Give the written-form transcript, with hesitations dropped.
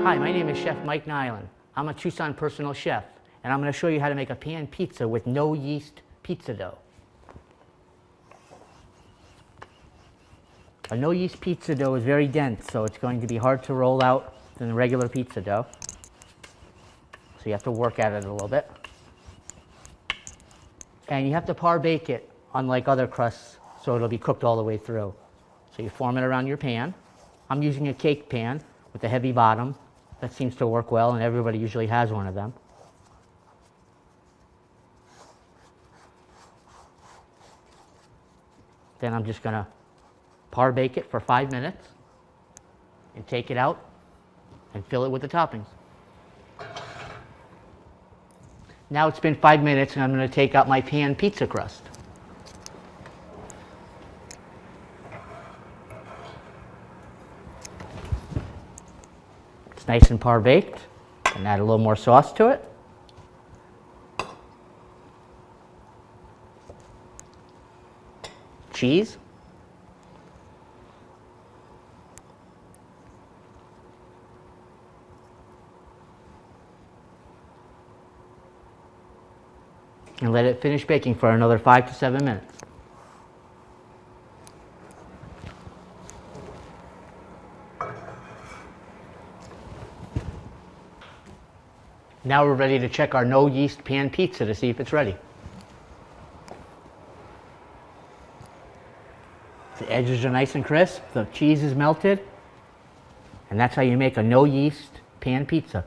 Hi, my name is Chef Mike Nyland. I'm a Tucson personal chef, and I'm going to show you how to make a pan pizza with no yeast pizza dough. A no yeast pizza dough is very dense, so it's going to be hard to roll out than the regular pizza dough. So you have to work at it a little bit. And you have to par bake it, unlike other crusts, so it'll be cooked all the way through. So you form it around your pan. I'm using a cake pan with a heavy bottom. That seems to work well, and everybody usually has one of them. Then I'm just going to par bake it for 5 minutes and take it out and fill it with the toppings. Now it's been 5 minutes, and I'm going to take out my pan pizza crust. It's nice and par baked, and add a little more sauce to it. Cheese. And let it finish baking for another 5 to 7 minutes. Now we're ready to check our no yeast pan pizza to see if it's ready. The edges are nice and crisp, the cheese is melted, and that's how you make a no yeast pan pizza.